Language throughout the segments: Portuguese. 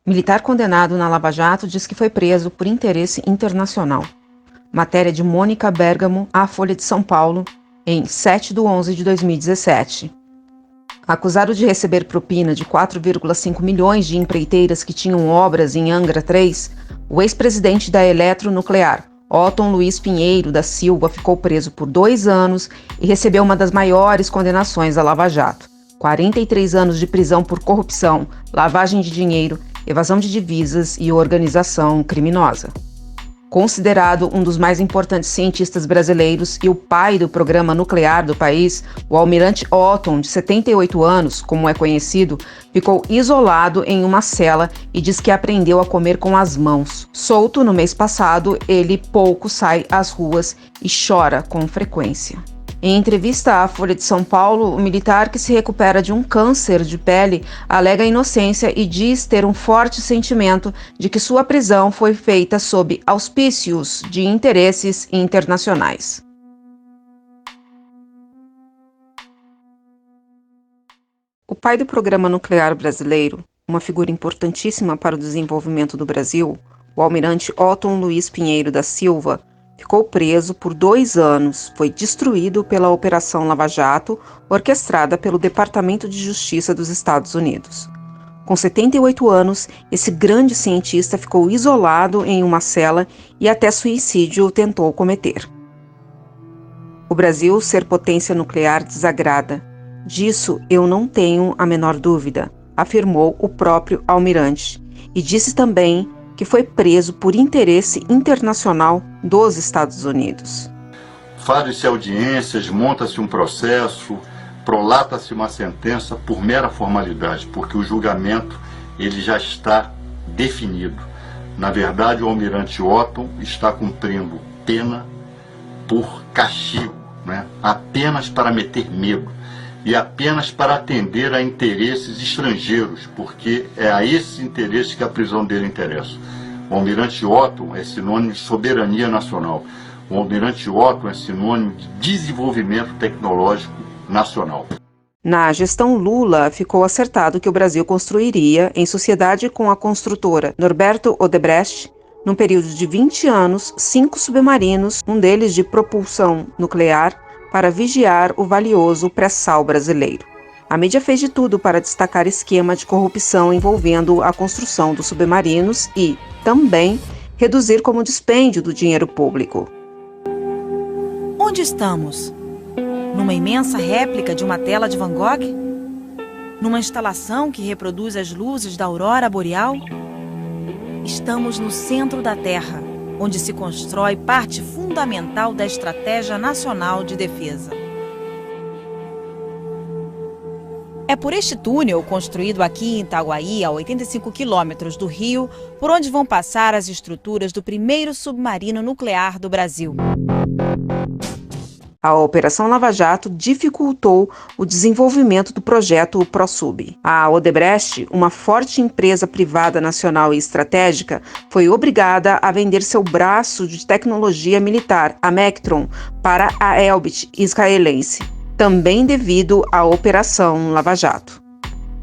Militar condenado na Lava Jato diz que foi preso por interesse internacional. Matéria de Mônica Bergamo, à Folha de São Paulo, em 7/11/2017. Acusado de receber propina de 4,5 milhões de empreiteiras que tinham obras em Angra 3, o ex-presidente da Eletronuclear, Otton Luiz Pinheiro da Silva, ficou preso por 2 anos e recebeu uma das maiores condenações da Lava Jato: 43 anos de prisão por corrupção, lavagem de dinheiro, evasão de divisas e organização criminosa. Considerado um dos mais importantes cientistas brasileiros e o pai do programa nuclear do país, o almirante Otton, de 78 anos, como é conhecido, ficou isolado em uma cela e diz que aprendeu a comer com as mãos. Solto no mês passado, ele pouco sai às ruas e chora com frequência. Em entrevista à Folha de São Paulo, o militar, que se recupera de um câncer de pele, alega inocência e diz ter um forte sentimento de que sua prisão foi feita sob auspícios de interesses internacionais. O pai do programa nuclear brasileiro, uma figura importantíssima para o desenvolvimento do Brasil, o almirante Otton Luiz Pinheiro da Silva, ficou preso por 2 anos, foi destruído pela Operação Lava Jato, orquestrada pelo Departamento de Justiça dos Estados Unidos. Com 78 anos, esse grande cientista ficou isolado em uma cela e até suicídio tentou cometer. O Brasil ser potência nuclear desagrada. Disso eu não tenho a menor dúvida, afirmou o próprio almirante, e disse também que foi preso por interesse internacional dos Estados Unidos. Fazem-se audiências, monta-se um processo, prolata-se uma sentença por mera formalidade, porque o julgamento ele já está definido. Na verdade, o almirante Otton está cumprindo pena por castigo, apenas para meter medo e apenas para atender a interesses estrangeiros, porque é a esses interesses que a prisão dele interessa. O almirante Otton é sinônimo de soberania nacional. O almirante Otton é sinônimo de desenvolvimento tecnológico nacional. Na gestão Lula, ficou acertado que o Brasil construiria, em sociedade com a construtora Norberto Odebrecht, num período de 20 anos, 5 submarinos, um deles de propulsão nuclear, para vigiar o valioso pré-sal brasileiro. A mídia fez de tudo para destacar esquema de corrupção envolvendo a construção dos submarinos e, também, reduzir como dispêndio do dinheiro público. Onde estamos? Numa imensa réplica de uma tela de Van Gogh? Numa instalação que reproduz as luzes da aurora boreal? Estamos no centro da Terra, onde se constrói parte fundamental da Estratégia Nacional de Defesa. É por este túnel, construído aqui em Itaguaí, a 85 quilômetros do Rio, por onde vão passar as estruturas do primeiro submarino nuclear do Brasil. A Operação Lava Jato dificultou o desenvolvimento do projeto ProSub. A Odebrecht, uma forte empresa privada nacional e estratégica, foi obrigada a vender seu braço de tecnologia militar, a Mectron, para a Elbit israelense, também devido à Operação Lava Jato.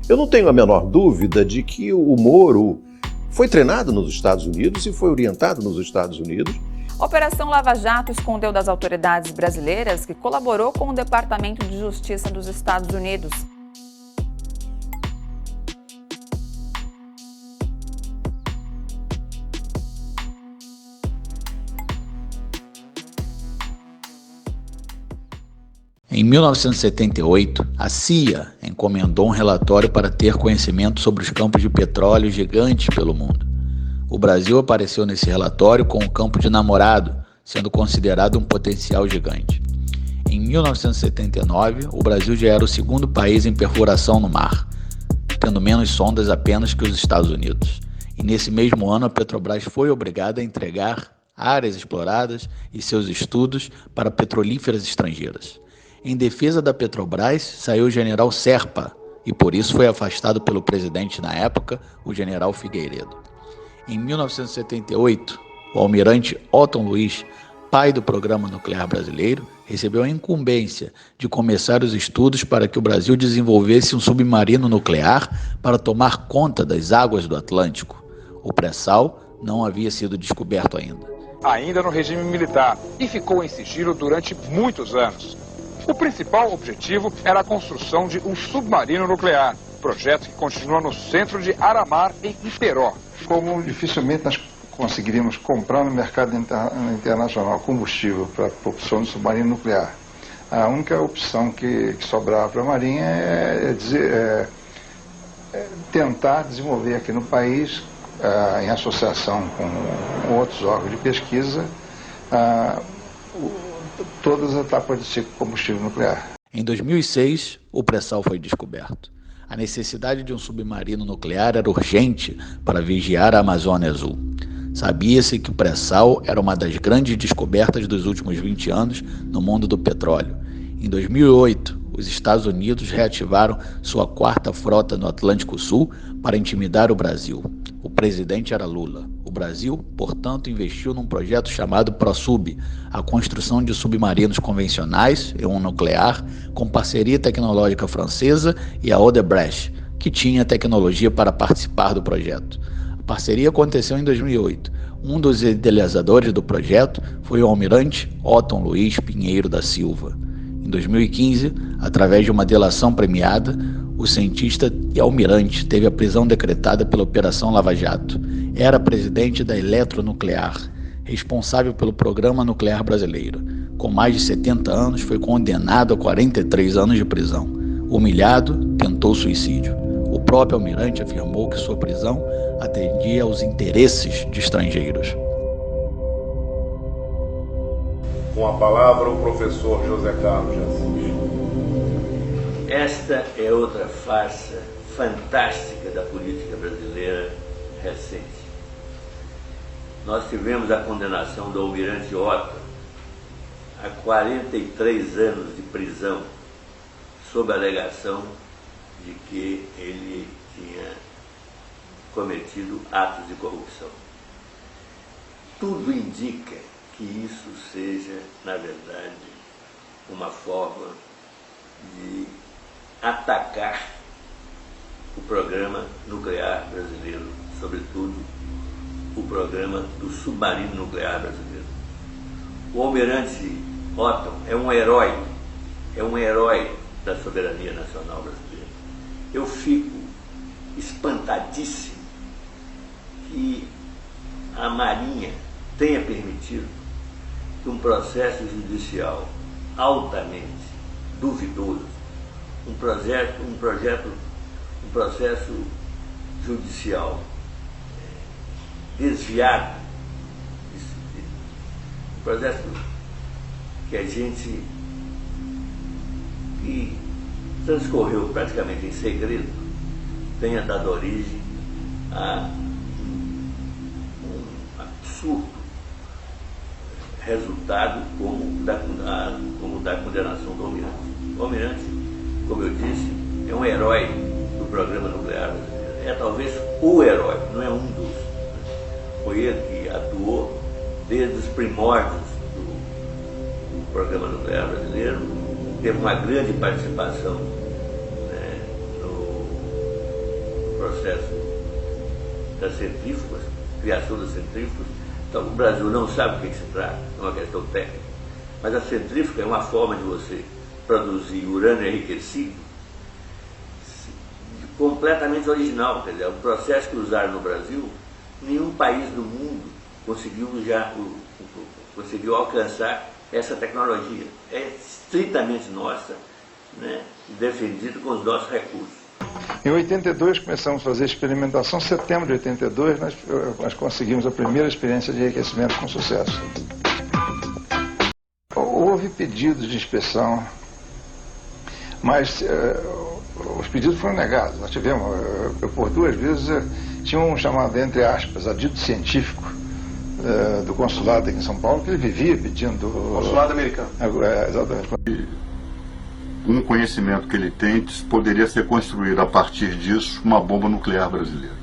Eu não tenho a menor dúvida de que o Moro foi treinado nos Estados Unidos e foi orientado nos Estados Unidos. A Operação Lava Jato escondeu das autoridades brasileiras que colaborou com o Departamento de Justiça dos Estados Unidos. Em 1978, a CIA encomendou um relatório para ter conhecimento sobre os campos de petróleo gigantes pelo mundo. O Brasil apareceu nesse relatório com o campo de Namorado, sendo considerado um potencial gigante. Em 1979, o Brasil já era o segundo país em perfuração no mar, tendo menos sondas apenas que os Estados Unidos. E nesse mesmo ano, a Petrobras foi obrigada a entregar áreas exploradas e seus estudos para petrolíferas estrangeiras. Em defesa da Petrobras, saiu o general Serpa, e por isso foi afastado pelo presidente na época, o general Figueiredo. Em 1978, o almirante Otton Luiz pai do programa nuclear brasileiro, recebeu a incumbência de começar os estudos para que o Brasil desenvolvesse um submarino nuclear para tomar conta das águas do Atlântico. O pré-sal não havia sido descoberto ainda no regime militar, e ficou em sigilo durante muitos anos. O principal objetivo era a construção de um submarino nuclear, projeto que continua no centro de Aramar, em Iperó. Como dificilmente nós conseguiríamos comprar no mercado internacional combustível para a propulsão do submarino nuclear, a única opção que sobrava para a Marinha é tentar desenvolver aqui no país, em associação com outros órgãos de pesquisa, todas as etapas de ciclo de combustível nuclear. Em 2006, o pré-sal foi descoberto. A necessidade de um submarino nuclear era urgente para vigiar a Amazônia Azul. Sabia-se que o pré-sal era uma das grandes descobertas dos últimos 20 anos no mundo do petróleo. Em 2008, os Estados Unidos reativaram sua 4ª frota no Atlântico Sul para intimidar o Brasil. O presidente era Lula. O Brasil, portanto, investiu num projeto chamado ProSub, a construção de submarinos convencionais e um nuclear, com parceria tecnológica francesa e a Odebrecht, que tinha tecnologia para participar do projeto. A parceria aconteceu em 2008. Um dos idealizadores do projeto foi o almirante Otton Luiz Pinheiro da Silva. Em 2015, através de uma delação premiada, o cientista e almirante teve a prisão decretada pela Operação Lava Jato. Era presidente da Eletronuclear, responsável pelo programa nuclear brasileiro. Com mais de 70 anos, foi condenado a 43 anos de prisão. Humilhado, tentou suicídio. O próprio almirante afirmou que sua prisão atendia aos interesses de estrangeiros. Com a palavra, o professor José Carlos de Assis. Esta é outra farsa fantástica da política brasileira recente. Nós tivemos a condenação do almirante Otton a 43 anos de prisão, sob a alegação de que ele tinha cometido atos de corrupção. Tudo indica que isso seja, na verdade, uma forma de atacar o programa nuclear brasileiro, sobretudo o programa do submarino nuclear brasileiro. O almirante Otton é um herói da soberania nacional brasileira. Eu fico espantadíssimo que a Marinha tenha permitido que um processo judicial altamente duvidoso, um processo judicial desviado, um processo que transcorreu praticamente em segredo, tenha dado origem a um absurdo resultado como o da condenação do almirante. O almirante, como eu disse, é um herói do programa nuclear brasileiro. É talvez o herói, não é um dos. Foi ele que atuou desde os primórdios do programa nuclear brasileiro, teve uma grande participação, né, no processo das centrífugas, criação das centrífugas. Então, o Brasil não sabe o que se trata, é uma questão técnica, mas a centrífuga é uma forma de você produzir urânio enriquecido completamente original. Quer dizer, o processo que usaram no Brasil, nenhum país do mundo conseguiu alcançar essa tecnologia. É estritamente nossa, né, defendida com os nossos recursos. Em 82 começamos a fazer experimentação. Em setembro de 82 nós conseguimos a primeira experiência de enriquecimento com sucesso. Houve pedidos de inspeção, mas os pedidos foram negados. Nós tivemos, por 2 vezes, tinha um chamado, entre aspas, adido científico do consulado aqui em São Paulo, que ele vivia pedindo... Consulado americano. Exatamente. Um conhecimento que ele tem, poderia ser construído a partir disso uma bomba nuclear brasileira.